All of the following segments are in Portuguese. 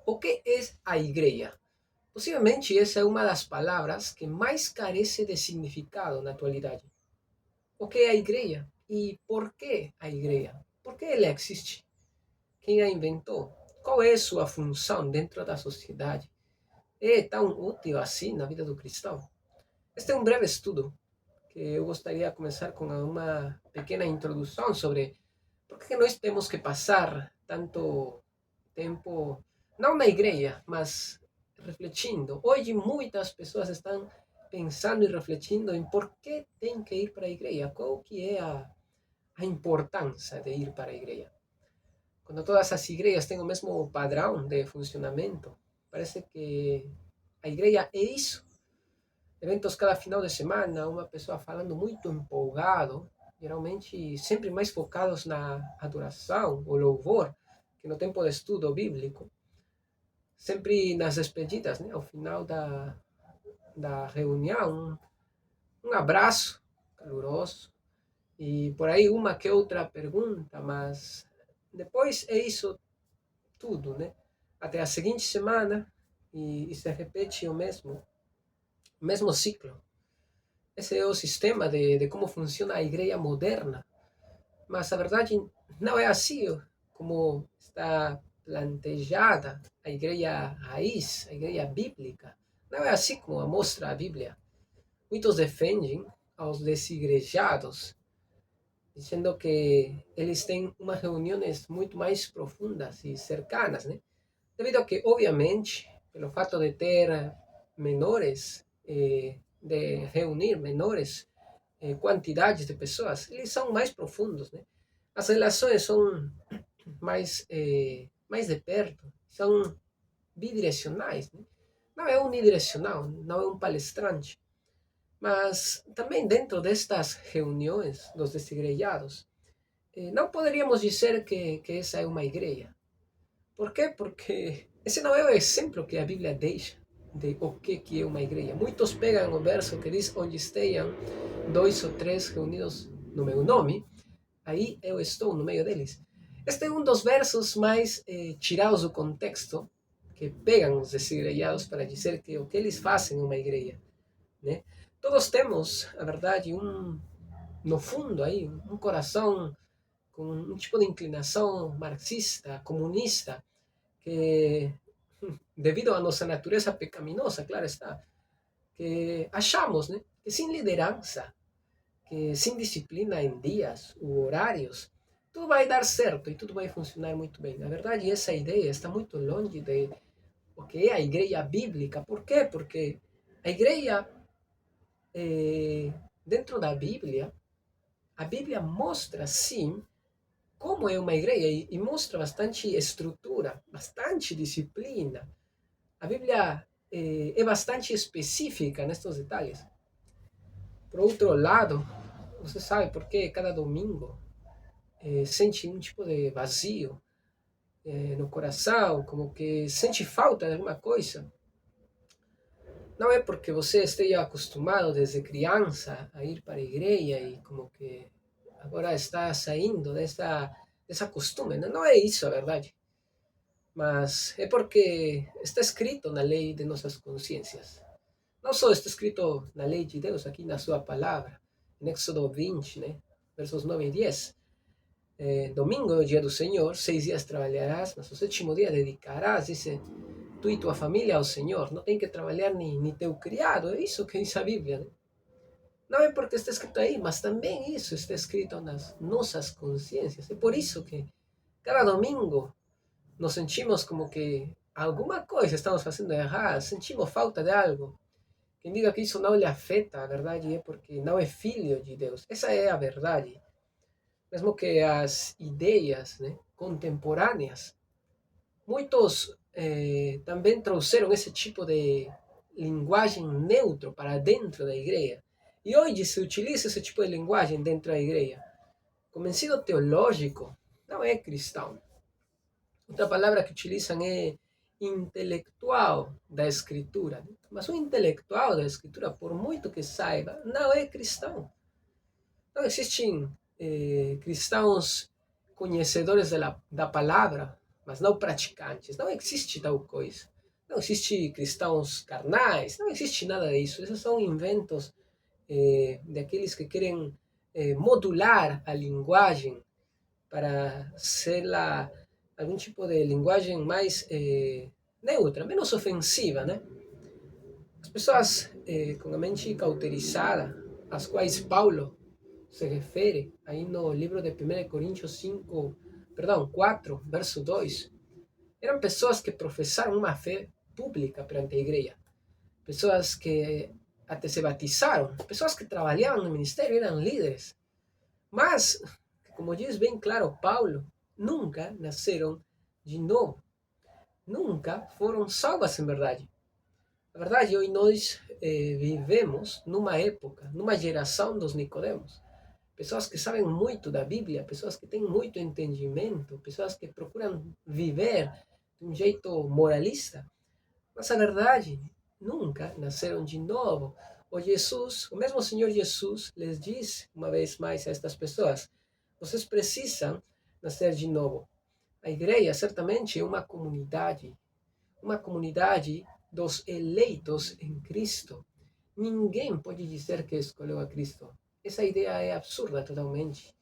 O que é a igreja? Possivelmente essa é uma das palavras que mais carece de significado na atualidade. O que é a igreja? E por que a igreja? Por que ela existe? Quem a inventou? Qual é sua função dentro da sociedade? É tão útil assim na vida do cristão? Este é um breve estudo que eu gostaria de começar com uma pequena introdução sobre por que nós temos que passar tanto tempo, não na igreja, mas refletindo. Hoje muitas pessoas estão pensando e refletindo em por que tem que ir para a igreja, qual que é a importância de ir para a igreja. Quando todas as igrejas têm o mesmo padrão de funcionamento, parece que a igreja é isso. Eventos cada final de semana, uma pessoa falando muito empolgado, geralmente sempre mais focados na adoração, o louvor, que no tempo de estudo bíblico. Sempre nas despedidas, né? Ao final da reunião, um abraço caloroso e por aí uma que outra pergunta, mas depois é isso tudo, né? Até a seguinte semana e se repete o mesmo ciclo. Esse é o sistema de como funciona a igreja moderna, mas a verdade não é assim como está plantejada a igreja raiz, a igreja bíblica. Não é assim como a mostra a Bíblia. Muitos defendem aos desigrejados, dizendo que eles têm umas reuniões muito mais profundas e cercanas, né? Devido a que, obviamente, pelo fato de ter menores, de reunir menores quantidades de pessoas, eles são mais profundos, né? As relações são mais de perto, são bidirecionais, né? Não é unidirecional, não é um palestrante. Mas também dentro destas reuniões dos desigrejados, não poderíamos dizer que essa é uma igreja. Por quê? Porque esse não é o exemplo que a Bíblia deixa de o que é uma igreja. Muitos pegam o verso que diz: onde estejam dois ou três reunidos no meu nome, aí eu estou no meio deles. Este é um dos versos mais tirados do contexto, que pegam os desigrejados para dizer que o que eles fazem é uma igreja, né? Todos temos, a verdade, no fundo aí, um coração com um tipo de inclinação marxista, comunista, que devido à nossa natureza pecaminosa, claro está, que achamos, né, que sem liderança, que sem disciplina em dias ou horários, tudo vai dar certo e tudo vai funcionar muito bem. Na verdade, essa ideia está muito longe de o que é a igreja bíblica. Por quê? Porque a igreja, dentro da Bíblia, a Bíblia mostra, sim, como é uma igreja e mostra bastante estrutura, bastante disciplina. A Bíblia é bastante específica nestes detalhes. Por outro lado, você sabe por que cada domingo sente um tipo de vazio no coração, como que sente falta de alguma coisa. Não é porque você esteja acostumado desde criança a ir para a igreja e como que agora está saindo dessa costume. Não é isso a verdade. Mas é porque está escrito na lei de nossas consciências. Não só está escrito na lei de Deus, aqui na sua palavra, em Éxodo 20, né? Versos 9 e 10. Domingo é o dia do Senhor, 6 dias trabalharás, mas o sétimo dia dedicarás, dice, tu e tua família ao Senhor. Não tem que trabalhar nem teu criado, é isso que diz a Bíblia, né? Não é porque está escrito aí, mas também isso está escrito nas nossas consciências. É por isso que cada domingo nos sentimos como que alguma coisa estamos fazendo errado, sentimos falta de algo. Quem diga que isso não lhe afeta, a verdade é porque não é filho de Deus. Essa é a verdade. Mesmo que as ideias, né, contemporâneas, muitos também trouxeram esse tipo de linguagem neutro para dentro da igreja. E hoje se utiliza esse tipo de linguagem dentro da igreja. Convencido teológico não é cristão. Outra palavra que utilizam é intelectual da escritura. Mas o intelectual da escritura, por muito que saiba, não é cristão. Não existem cristãos conhecedores da palavra, mas não praticantes. Não existe tal coisa. Não existe cristãos carnais, não existe nada disso. Esses são inventos daqueles que querem modular a linguagem para ser algum tipo de linguagem mais neutra, menos ofensiva, né? As pessoas com a mente cauterizada, às quais Paulo se refere aí no livro de 1 Coríntios 5, perdão, 4, verso 2, eram pessoas que professaram uma fé pública perante a igreja, pessoas que até se batizaram, pessoas que trabalhavam no ministério, eram líderes, mas, como diz bem claro Paulo, nunca nasceram de novo, nunca foram salvas em verdade. Na verdade, hoje nós vivemos numa época, numa geração dos Nicodemos. Pessoas que sabem muito da Bíblia, pessoas que têm muito entendimento, pessoas que procuram viver de um jeito moralista, mas a verdade, nunca nasceram de novo. O Jesus, o mesmo Senhor Jesus, les diz uma vez mais a estas pessoas: vocês precisam nascer de novo. A igreja certamente é uma comunidade dos eleitos em Cristo. Ninguém pode dizer que escolheu a Cristo. Essa ideia é absurda totalmente.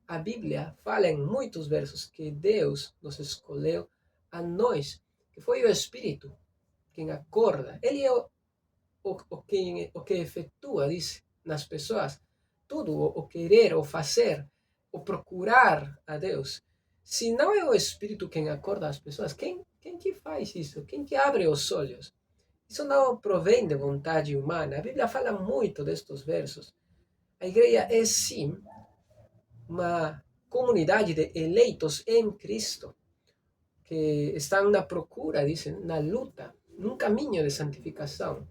A Bíblia fala em muitos versos que Deus nos escolheu a nós, que foi o Espírito quem acorda. Ele é o que efetua, diz, nas pessoas, tudo, o querer, o fazer, o procurar a Deus. Se não é o Espírito quem acorda as pessoas, quem que faz isso? Quem que abre os olhos? Isso não provém de vontade humana. A Bíblia fala muito destes versos. A igreja é, sim, uma comunidade de eleitos em Cristo, que estão na procura, dizem, na luta, num caminho de santificação,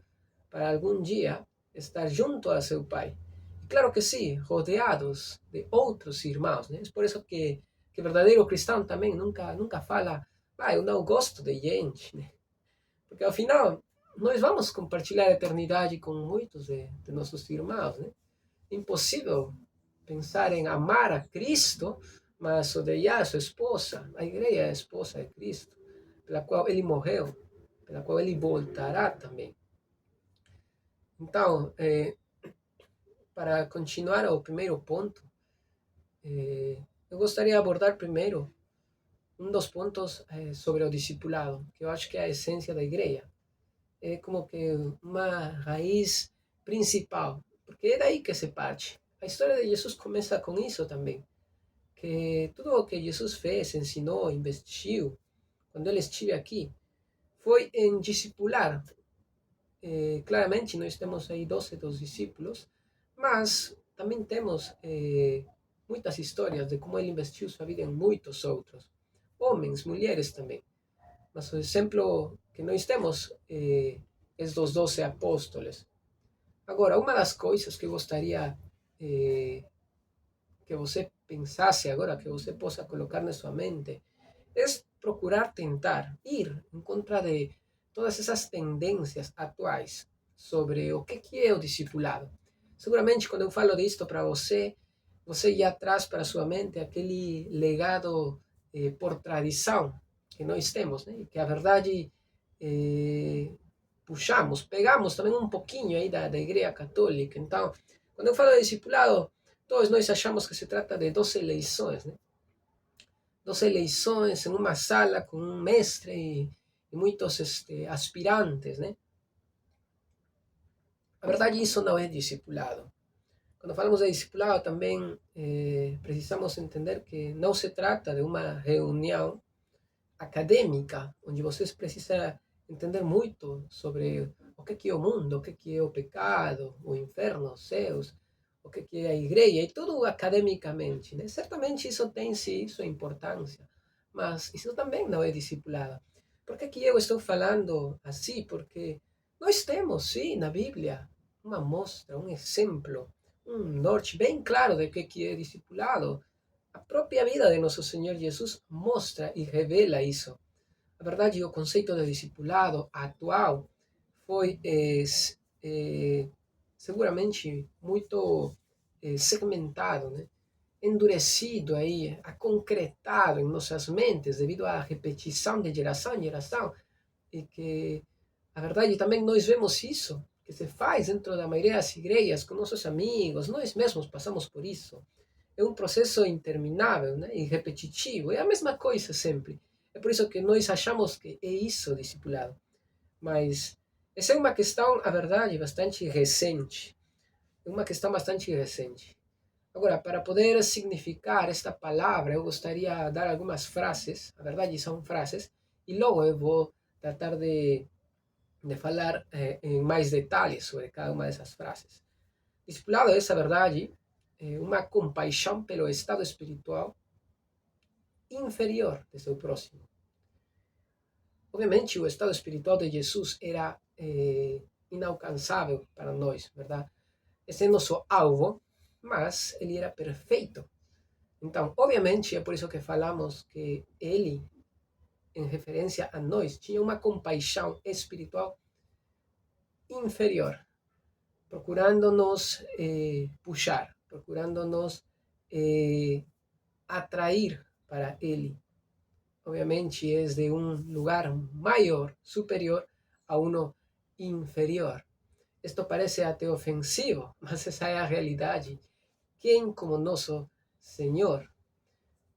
para algum dia estar junto a seu Pai. E claro que sim, rodeados de outros irmãos. Né? É por isso que verdadeiro cristão também nunca fala, eu não gosto de gente. Né? Porque ao final, nós vamos compartilhar a eternidade com muitos de nossos irmãos. Né? É impossível pensar em amar a Cristo, mas odiar a sua esposa. A igreja é a esposa de Cristo, pela qual ele morreu, pela qual ele voltará também. Então, para continuar ao primeiro ponto, eu gostaria de abordar primeiro um dos pontos sobre o discipulado, que eu acho que é a essência da igreja. É como que uma raiz principal, porque é daí que se parte. A história de Jesus começa com isso também, que tudo o que Jesus fez, ensinou, investiu, quando ele estive aqui, foi em discipular. Claramente nós temos aí 12 dos discípulos, mas também temos muitas histórias de como ele investiu sua vida em muitos outros, homens, mulheres também. Mas o exemplo que nós temos é dos 12 apóstolos. Agora, uma das coisas que eu gostaria que você pensasse agora, que você possa colocar na sua mente, é procurar tentar ir em contra de todas essas tendências atuais sobre o que é o discipulado. Seguramente, quando eu falo disto para você, você já traz para sua mente aquele legado por tradição que nós temos, né? Que a verdade eh, puxamos, pegamos também um pouquinho aí da Igreja Católica. Então, quando eu falo de discipulado, todos nós achamos que se trata de 12 eleições, né? 12 eleições em uma sala com um mestre e muitos aspirantes, né? A verdade, isso não é discipulado. Quando falamos de discipulado, também precisamos entender que não se trata de uma reunião acadêmica, onde vocês precisam entender muito sobre o que é o mundo, o que é o pecado, o inferno, os céus, o que é a igreja, e tudo academicamente. Né? Certamente isso tem sim sua importância, mas isso também não é discipulado. Por que eu estou falando assim? Porque nós temos, sim, na Bíblia, uma mostra, um exemplo, um norte bem claro de que é discipulado. A própria vida de nosso Senhor Jesus mostra e revela isso. A verdade, o conceito de discipulado atual foi seguramente muito segmentado, né? endurecido aí, concretado em nossas mentes devido à repetição de geração em geração, e que, a verdade, também nós vemos isso, que se faz dentro da maioria das igrejas, com nossos amigos, nós mesmos passamos por isso. É um processo interminável, né? E repetitivo, é a mesma coisa sempre. É por isso que nós achamos que é isso o discipulado. Mas essa é uma questão, a verdade, bastante recente. É uma questão bastante recente. Agora, para poder significar esta palavra, eu gostaria de dar algumas frases, a verdade são frases, e logo eu vou tratar de falar em mais detalhes sobre cada uma dessas frases. Discipulado é, a verdade, uma compaixão pelo estado espiritual inferior de seu próximo. Obviamente, o estado espiritual de Jesus era inalcançável para nós, verdade? Esse é nosso alvo, mas ele era perfeito. Então, obviamente, é por isso que falamos que ele, em referência a nós, tinha uma compaixão espiritual inferior, procurando-nos puxar, procurando-nos atrair para ele. Obviamente, é de um lugar maior, superior, a uno inferior. Isto parece até ofensivo, mas essa é a realidade. Quem como nosso Senhor?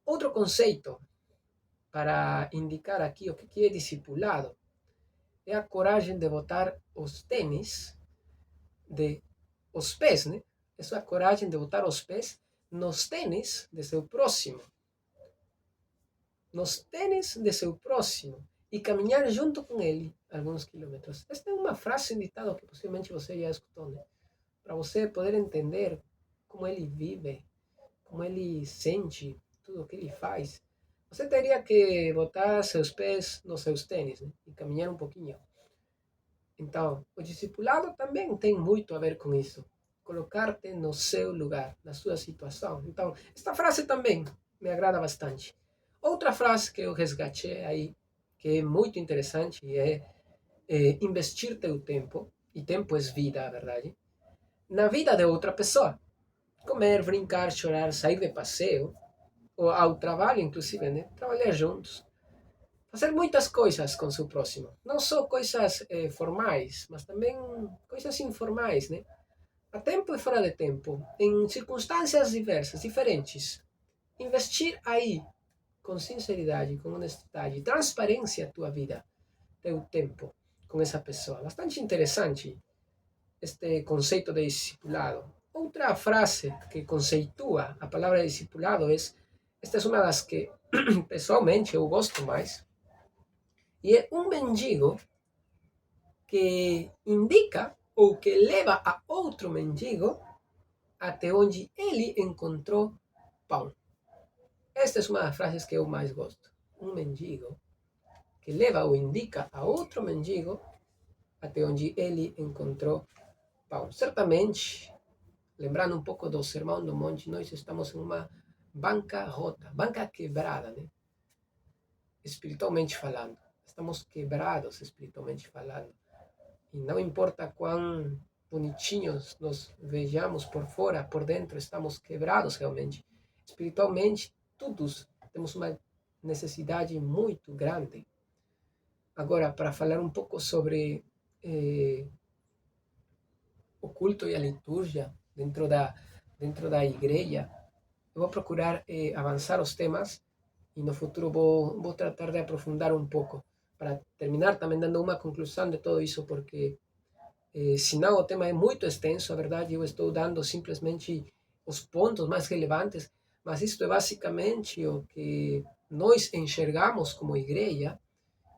Outro conceito para indicar aqui o que é discipulado é a coragem de botar os tênis de os pés, né? Essa é a coragem de botar os pés nos tênis de seu próximo. Nos tênis de seu próximo e caminhar junto com ele alguns quilômetros. Esta é uma frase, um ditado que possivelmente você já escutou, né? Para você poder entender como ele vive, como ele sente, tudo o que ele faz. Você teria que botar seus pés nos seus tênis, né? E caminhar um pouquinho. Então, o discipulado também tem muito a ver com isso. Colocar-te no seu lugar, na sua situação. Então, esta frase também me agrada bastante. Outra frase que eu resgatei aí, que é muito interessante, é investir teu tempo, e tempo é vida, a verdade, na vida de outra pessoa. Comer, brincar, chorar, sair de passeio, ou ao trabalho, inclusive, né? Trabalhar juntos. Fazer muitas coisas com seu próximo. Não só coisas formais, mas também coisas informais, né? A tempo e fora de tempo, em circunstâncias diversas, diferentes. Investir aí, com sinceridade, com honestidade, transparência a tua vida, teu tempo com essa pessoa. Bastante interessante este conceito de discipulado. Outra frase que conceitua a palavra discipulado é, esta é uma das que pessoalmente eu gosto mais, e é um mendigo que indica ou que leva a outro mendigo até onde ele encontrou pão. Esta é uma das frases que eu mais gosto. Um mendigo que leva ou indica a outro mendigo até onde ele encontrou pão. Certamente, lembrando um pouco do Sermão do Monte, nós estamos em uma bancarrota, banca quebrada, né? Espiritualmente falando. Estamos quebrados espiritualmente falando. E não importa quão bonitinhos nos vejamos por fora, por dentro estamos quebrados realmente. Espiritualmente, todos temos uma necessidade muito grande. Agora, para falar um pouco sobre o culto e a liturgia dentro da igreja, eu vou procurar avançar os temas e no futuro vou tratar de aprofundar um pouco para terminar também dando uma conclusão de tudo isso, porque senão o tema é muito extenso, a verdade, eu estou dando simplesmente os pontos mais relevantes, mas isto é basicamente o que nós enxergamos como igreja,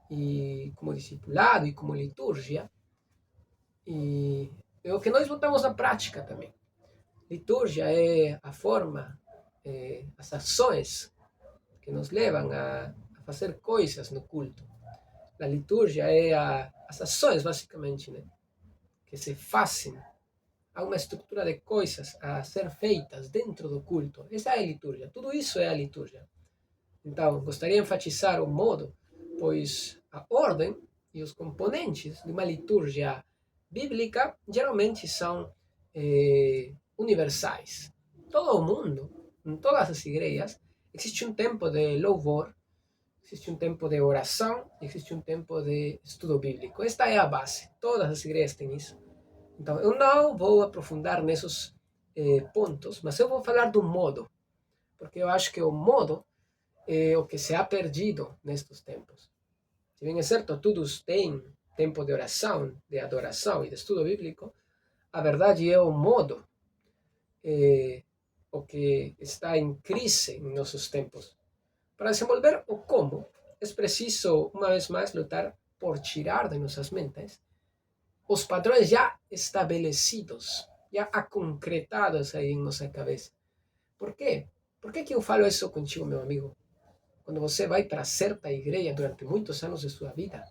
e como discipulado, e como liturgia, e é o que nós botamos na prática também. Liturgia é a forma, as ações que nos levam a fazer coisas no culto. A liturgia é as ações, basicamente, né, que se fazem. Há uma estrutura de coisas a ser feitas dentro do culto. Essa é a liturgia. Tudo isso é a liturgia. Então, gostaria de enfatizar o modo, pois a ordem e os componentes de uma liturgia bíblica geralmente são universais. Todo o mundo em todas as igrejas, existe um tempo de louvor, existe um tempo de oração, existe um tempo de estudo bíblico. Esta é a base. Todas as igrejas têm isso. Então, eu não vou aprofundar nesses pontos, mas eu vou falar do modo, porque eu acho que o modo é o que se ha perdido nestes tempos. Se bem é certo, todos têm tempo de oração, de adoração e de estudo bíblico, a verdade é o modo o que está em crise em nossos tempos. Para desenvolver o como, é preciso, uma vez mais, lutar por tirar de nossas mentes os padrões já estabelecidos, já concretados aí em nossa cabeça. Por quê? Por que eu falo isso contigo, meu amigo? Quando você vai para certa igreja durante muitos anos de sua vida,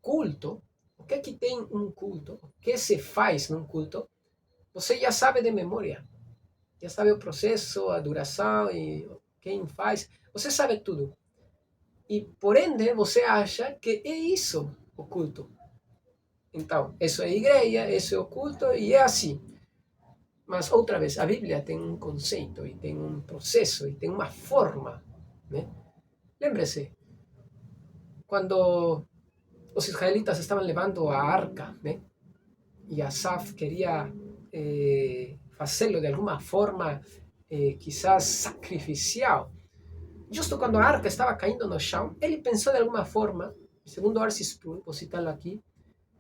culto, o que é que tem um culto? O que se faz num culto? Você já sabe de memória. Já sabe o processo, a duração e quem faz. Você sabe tudo. E, por ende, você acha que é isso o culto. Então, isso é igreja, isso é o culto e é assim. Mas, outra vez, a Bíblia tem um conceito e tem um processo e tem uma forma. Né? Lembre-se, quando os israelitas estavam levando a arca, né? E Asaf queria fazê-lo de alguma forma, quizás sacrificial. Justo quando a arca estava caindo no chão, ele pensou de alguma forma, segundo Arcis Sproul, vou citá-lo aqui,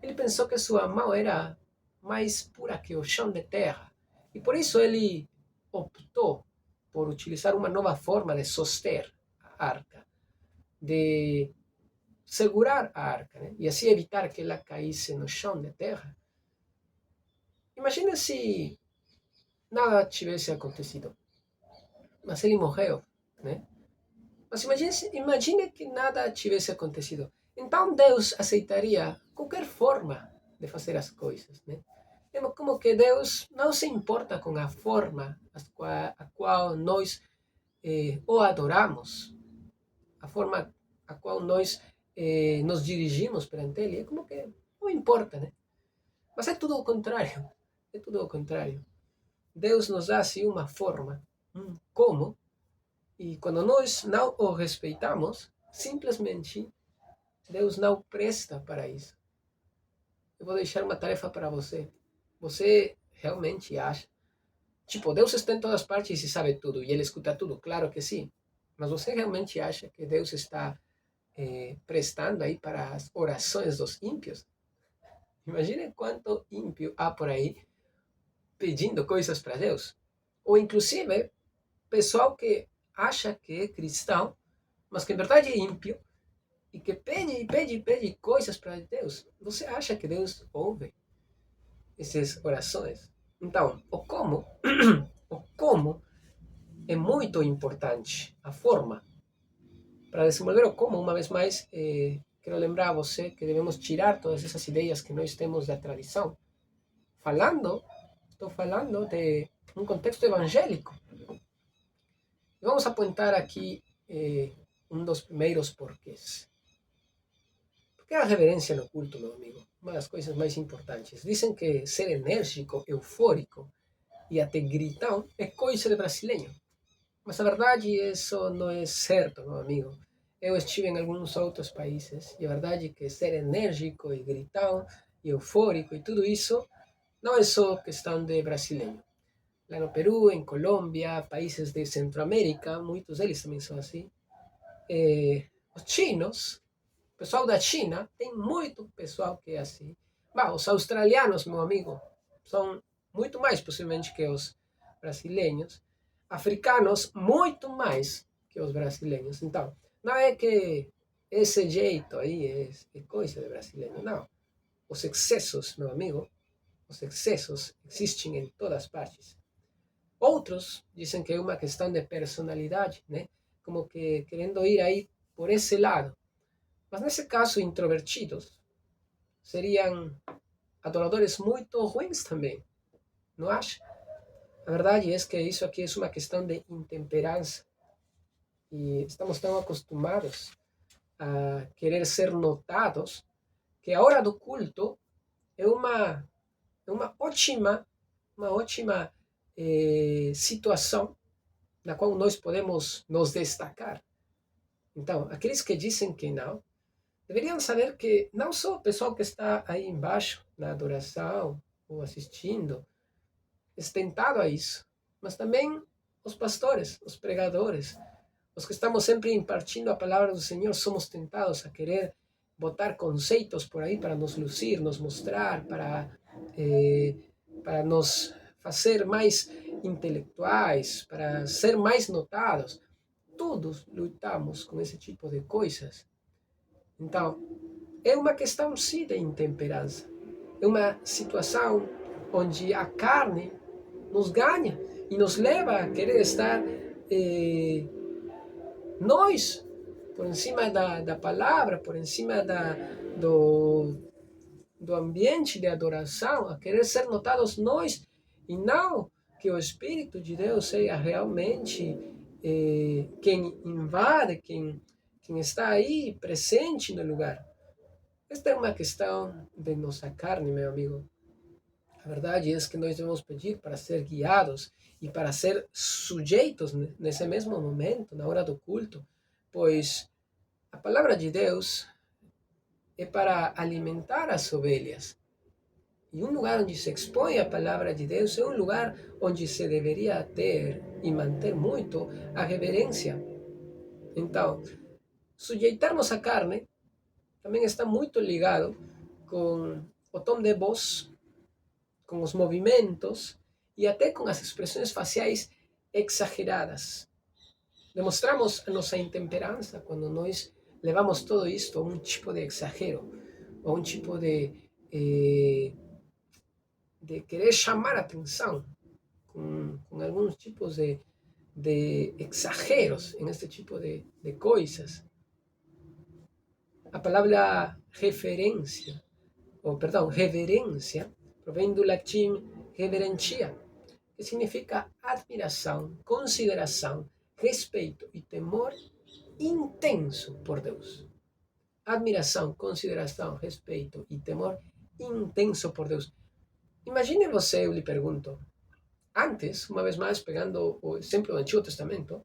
ele pensou que sua mão era mais pura que o chão de terra. E por isso ele optou por utilizar uma nova forma de soster a arca, de segurar a arca, né? E assim evitar que ela caísse no chão de terra. Imagina se nada tivesse acontecido, mas ele morreu, né? Mas imagine que nada tivesse acontecido. Então Deus aceitaria qualquer forma de fazer as coisas, né? É como que Deus não se importa com a forma a qual nós o adoramos, a forma a qual nós nos dirigimos perante Ele. É como que não importa, né? Mas é tudo o contrário. É tudo o contrário. Deus nos dá assim uma forma, como, e quando nós não o respeitamos, simplesmente Deus não presta para isso. Eu vou deixar uma tarefa para você. Você realmente acha? Tipo, Deus está em todas partes e sabe tudo, e Ele escuta tudo, claro que sim. Mas você realmente acha que Deus está prestando aí para as orações dos ímpios? Imagine quanto ímpio há por aí pedindo coisas para Deus. Ou inclusive, pessoal que acha que é cristão, mas que em verdade é ímpio, e que pede e pede e pede coisas para Deus. Você acha que Deus ouve essas orações? Então, o como é muito importante. A forma. Para desenvolver o como, uma vez mais, quero lembrar a você que devemos tirar todas essas ideias que nós temos da tradição. Estou falando de um contexto evangélico. E vamos apontar aqui um dos primeiros porquês. Por que a reverência no culto, meu amigo? Uma das coisas mais importantes. Dizem que ser enérgico, eufórico e até gritão é coisa de brasileiro. Mas a verdade, isso não é certo, meu amigo. Eu estive em alguns outros países e a verdade é que ser enérgico e gritão e eufórico e tudo isso não é só questão de brasileiro. Lá no Peru, em Colômbia, países de Centroamérica, muitos deles também são assim. Os chinos, o pessoal da China, tem muito pessoal que é assim. Bah, os australianos, meu amigo, são muito mais possivelmente que os brasileiros. Africanos, muito mais que os brasileiros. Então, não é que esse jeito aí é coisa de brasileiro, não. Os excessos, meu amigo, os excessos existem em todas partes. Outros dizem que é uma questão de personalidade, né? Como que querendo ir aí por esse lado. Mas nesse caso, introvertidos seriam adoradores muito ruins também, não acha? A verdade é que isso aqui é uma questão de intemperança e estamos tão acostumados a querer ser notados que a hora do culto é uma ótima situação na qual nós podemos nos destacar. Então, aqueles que dizem que não, deveriam saber que não só o pessoal que está aí embaixo, na adoração ou assistindo, é tentado a isso, mas também os pastores, os pregadores, os que estamos sempre impartindo a palavra do Senhor, somos tentados a querer botar conceitos por aí para nos lucir, nos mostrar, eh, para nos fazer mais intelectuais, para ser mais notados. Todos lutamos com esse tipo de coisas. Então, é uma questão sim de intemperança. É uma situação onde a carne nos ganha e nos leva a querer estar nós por cima da palavra, por cima do ambiente de adoração, a querer ser notados nós e não que o Espírito de Deus seja realmente quem invade, quem está aí presente no lugar. Esta é uma questão de nossa carne, meu amigo. A verdade é que nós devemos pedir para ser guiados e para ser sujeitos nesse mesmo momento, na hora do culto, pois a palavra de Deus é para alimentar as ovelhas. E um lugar onde se expõe a palavra de Deus é um lugar onde se deveria ter e manter muito a reverência. Então, sujeitarmos a carne também está muito ligado com o tom de voz, com os movimentos e até com as expressões faciais exageradas. Demonstramos a nossa intemperança quando nós levamos todo isto a um tipo de exagero, a um tipo de querer chamar a atenção com alguns tipos de exageros em este tipo de coisas. A palavra referência, ou perdão, reverência, provém do latim reverentia, que significa admiração, consideração, respeito e temor intenso por Deus. Admiração, consideração, respeito e temor intenso por Deus. Imagine você, eu lhe pergunto, antes, uma vez mais pegando o exemplo do Antigo Testamento,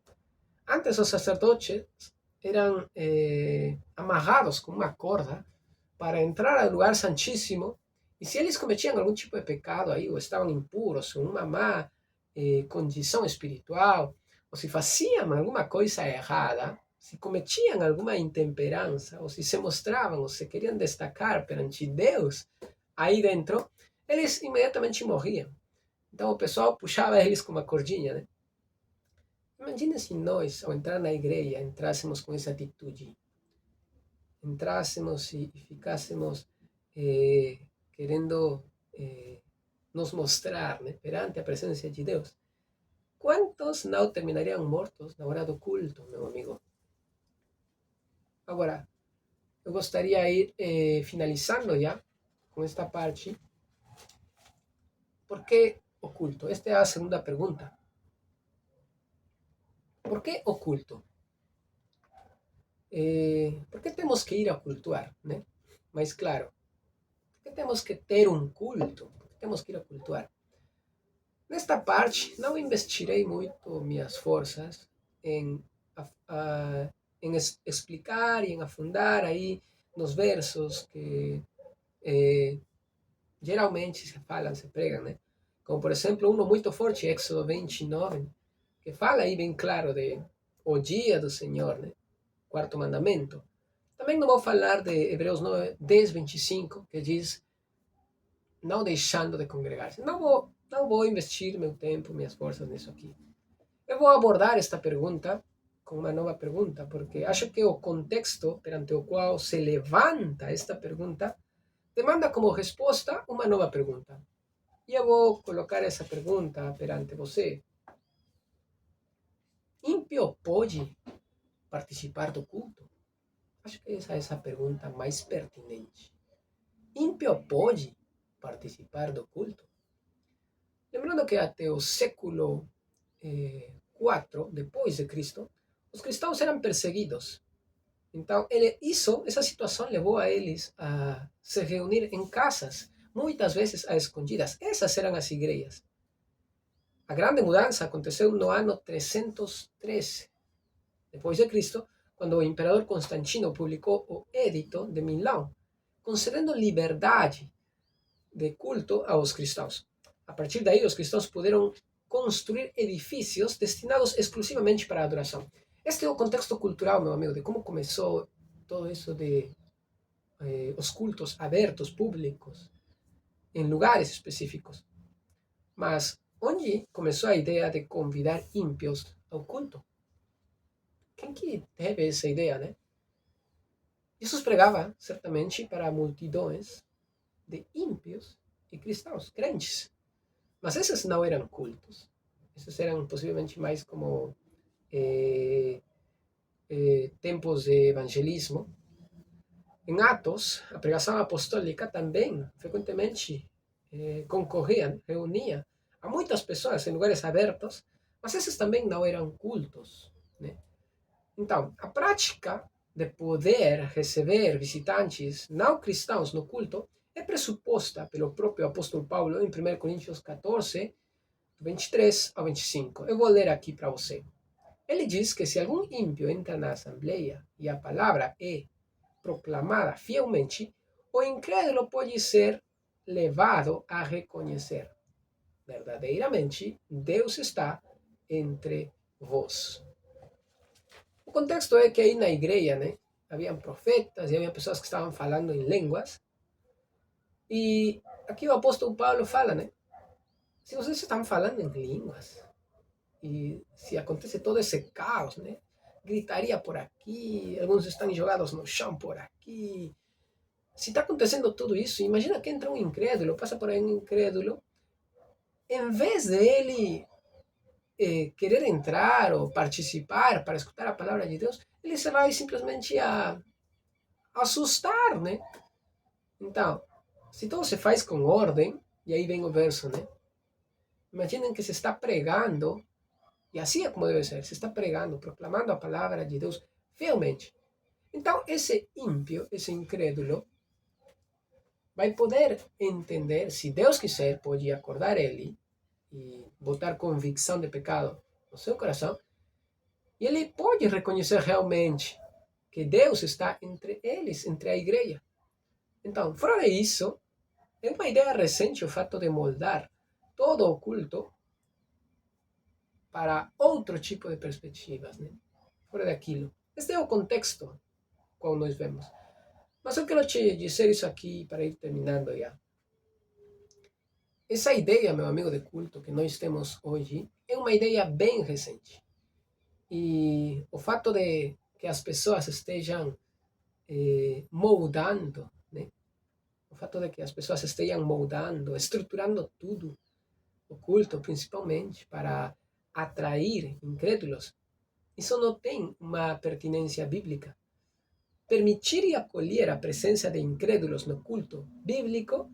antes os sacerdotes eram amarrados com uma corda para entrar ao lugar santíssimo, e se eles cometiam algum tipo de pecado aí, ou estavam impuros, ou uma má condição espiritual, ou se faziam alguma coisa errada, se cometiam alguma intemperança, ou se mostravam, ou se queriam destacar perante Deus aí dentro, eles imediatamente morriam. Então o pessoal puxava eles com uma cordinha, né? Imagina se nós, ao entrar na igreja, entrássemos com essa atitude, entrássemos e ficássemos querendo nos mostrar, né, perante a presença de Deus. Quantos não terminariam mortos na hora do culto, meu amigo? Agora, eu gostaria de ir finalizando já com esta parte. Por que o culto? Esta é a segunda pergunta. Por que o culto? Por que temos que ir a cultuar, né? Mas claro, por que temos que ter um culto? Por que temos que ir a cultuar? Nesta parte, não investirei muito minhas forças em, em explicar e em afundar aí nos versos que geralmente se falam, se pregam, né? Como, por exemplo, um muito forte, Éxodo 29, que fala aí bem claro de o dia do Senhor, né? Quarto mandamento. Também não vou falar de Hebreus 9, 10, 25, que diz não deixando de congregar-se. Não vou investir meu tempo, minhas forças nisso aqui. Eu vou abordar esta pergunta com uma nova pergunta, porque acho que o contexto perante o qual se levanta esta pergunta demanda como resposta uma nova pergunta. E eu vou colocar essa pergunta perante você. Ímpio pode participar do culto? Acho que essa é a pergunta mais pertinente. Ímpio pode participar do culto? Lembrando que até o século IV depois de Cristo, os cristãos eram perseguidos. Então, essa situação levou a eles a se reunir em casas, muitas vezes a escondidas. Essas eram as igrejas. A grande mudança aconteceu no ano 313 depois de Cristo, quando o imperador Constantino publicou o Edito de Milão, concedendo liberdade de culto aos cristãos. A partir daí, os cristãos puderam construir edifícios destinados exclusivamente para a adoração. Este é o contexto cultural, meu amigo, de como começou todo isso de os cultos abertos, públicos, em lugares específicos. Mas onde começou a ideia de convidar ímpios ao culto? Quem que teve essa ideia, né? Jesus pregava, certamente, para multidões de ímpios e cristãos, crentes. Mas esses não eram cultos. Esses eram possivelmente mais como tempos de evangelismo. Em Atos, a pregação apostólica também, frequentemente, concorria, reunia a muitas pessoas em lugares abertos, mas esses também não eram cultos, né? Então, a prática de poder receber visitantes não cristãos no culto é pressuposta pelo próprio apóstolo Paulo em 1 Coríntios 14, 23 ao 25. Eu vou ler aqui para você. Ele diz que se algum ímpio entra na assembleia e a palavra é proclamada fielmente, o incrédulo pode ser levado a reconhecer verdadeiramente Deus está entre vós. O contexto é que aí na igreja, né, haviam profetas e havia pessoas que estavam falando em línguas. E aqui o apóstolo Paulo fala, né, se vocês estão falando em línguas e se acontece todo esse caos, né, gritaria por aqui, alguns estão jogados no chão por aqui. Se está acontecendo tudo isso, imagina que entra um incrédulo, passa por aí um incrédulo, em vez de ele querer entrar ou participar para escutar a palavra de Deus, ele se vai simplesmente a assustar, né? Então, se tudo se faz com ordem, e aí vem o verso, né? Imaginem que se está pregando, e assim é como deve ser, se está pregando, proclamando a palavra de Deus fielmente. Então, esse ímpio, esse incrédulo, vai poder entender, se Deus quiser, pode acordar ele e botar convicção de pecado no seu coração, e ele pode reconhecer realmente que Deus está entre eles, entre a igreja. Então, fora isso, é uma ideia recente o fato de moldar todo o culto para outro tipo de perspectivas, né? Fora daquilo. Este é o contexto qual nós vemos. Mas eu quero te dizer isso aqui para ir terminando já. Essa ideia, meu amigo de culto, que nós temos hoje, é uma ideia bem recente. E o fato de que as pessoas estejam moldando, né? O fato de que as pessoas estejam moldando, estruturando tudo, o culto principalmente, para atrair incrédulos, isso não tem uma pertinência bíblica. Permitir e acolher a presença de incrédulos no culto bíblico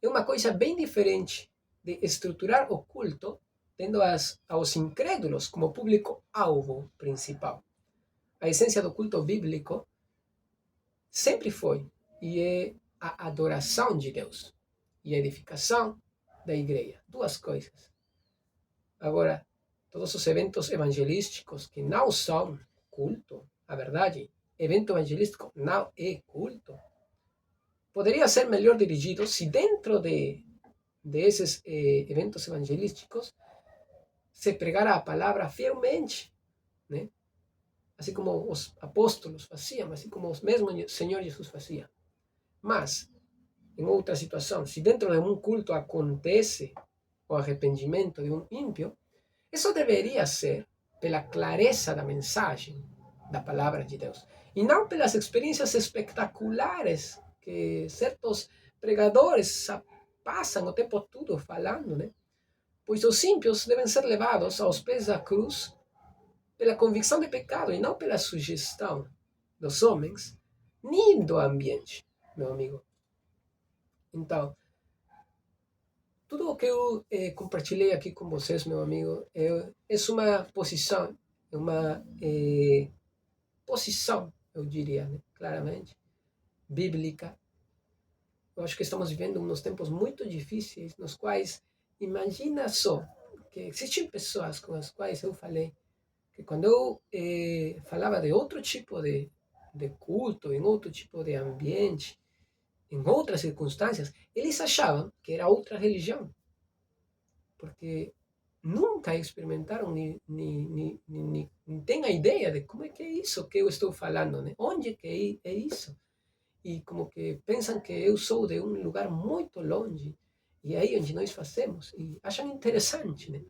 é uma coisa bem diferente de estruturar o culto tendo aos incrédulos como público-alvo principal. A essência do culto bíblico sempre foi e é a adoração de Deus e a edificação da igreja. Duas coisas. Agora, todos os eventos evangelísticos que não são culto, a verdade, evento evangelístico não é culto, poderia ser melhor dirigido se dentro de esses eventos evangelísticos se pregara a palavra fielmente, né? Assim como os apóstolos faziam, assim como o mesmo Senhor Jesus fazia. Mas, em outra situação, se dentro de um culto acontece o arrependimento de um ímpio, isso deveria ser pela clareza da mensagem da palavra de Deus e não pelas experiências espetaculares que certos pregadores passam o tempo todo falando, né? Pois os ímpios devem ser levados aos pés da cruz pela convicção de pecado e não pela sugestão dos homens nem do ambiente, meu amigo. Então, tudo o que eu compartilhei aqui com vocês, meu amigo, é uma posição, é uma posição, eu diria, né, claramente, bíblica. Eu acho que estamos vivendo uns tempos muito difíceis, nos quais, imagina só, que existem pessoas com as quais eu falei que quando eu falava de outro tipo de culto, em outro tipo de ambiente, em outras circunstâncias, eles achavam que era outra religião, porque nunca experimentaram, nem têm a ideia de como é que é isso que eu estou falando, né? Onde que é isso? E como que pensam que eu sou de um lugar muito longe, e é aí onde nós fazemos, e acham interessante, né?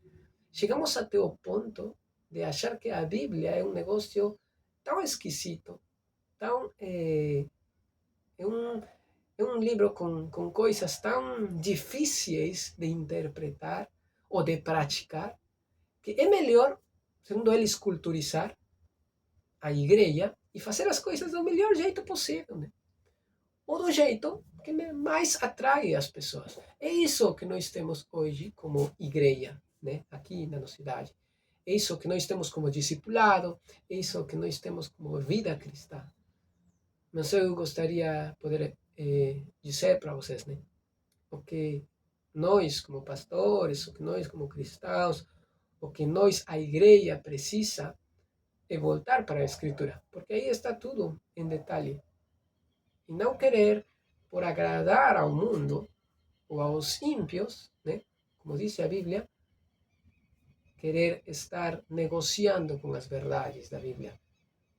Chegamos até o ponto de achar que a Bíblia é um negócio tão esquisito, tão, é, um, é um livro com coisas tão difíceis de interpretar ou de praticar, que é melhor, segundo eles, culturizar a igreja e fazer as coisas do melhor jeito possível, né? Ou do jeito que mais atrai as pessoas. É isso que nós temos hoje como igreja, né? Aqui na nossa cidade. É isso que nós temos como discipulado, é isso que nós temos como vida cristã. Mas eu gostaria de poder dizer para vocês, né? O que nós, como pastores, o que nós, como cristãos, o que nós, a igreja, precisa é voltar para a Escritura, porque aí está tudo em detalhe. E não querer, por agradar ao mundo ou aos ímpios, né? Como diz a Bíblia, querer estar negociando com as verdades da Bíblia,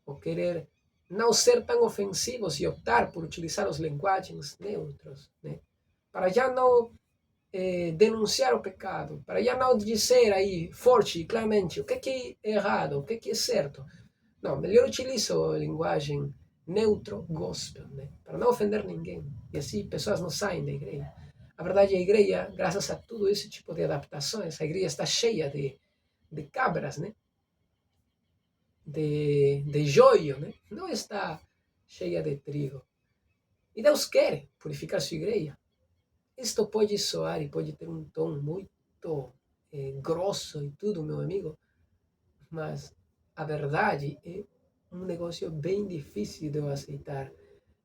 ou querer não ser tão ofensivos e optar por utilizar os linguagens neutros, né? Para já não denunciar o pecado, para já não dizer aí forte e claramente o que é errado, o que é certo. Não, melhor utilizo a linguagem neutro gospel, né? Para não ofender ninguém. E assim pessoas não saem da igreja. A verdade, a igreja, graças a todo esse tipo de adaptações, a igreja está cheia de cabras, né? De joio, né? Não está cheia de trigo. E Deus quer purificar sua igreja. Isto pode soar e pode ter um tom muito grosso e tudo, meu amigo, mas a verdade é um negócio bem difícil de eu aceitar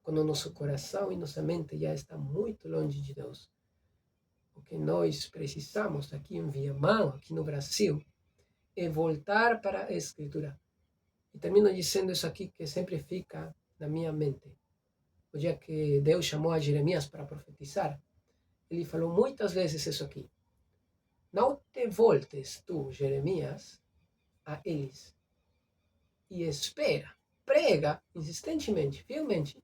quando o nosso coração e nossa mente já está muito longe de Deus. O que nós precisamos aqui em Viamão, aqui no Brasil, é voltar para a Escritura. E termino dizendo isso aqui que sempre fica na minha mente. O dia que Deus chamou a Jeremias para profetizar, ele falou muitas vezes isso aqui. Não te voltes tu, Jeremias, a eles. E espera, prega insistentemente, fielmente,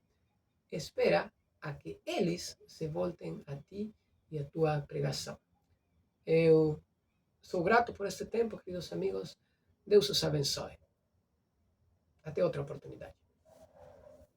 espera a que eles se voltem a ti e a tua pregação. Eu sou grato por este tempo, queridos amigos. Deus os abençoe. Até outra oportunidade.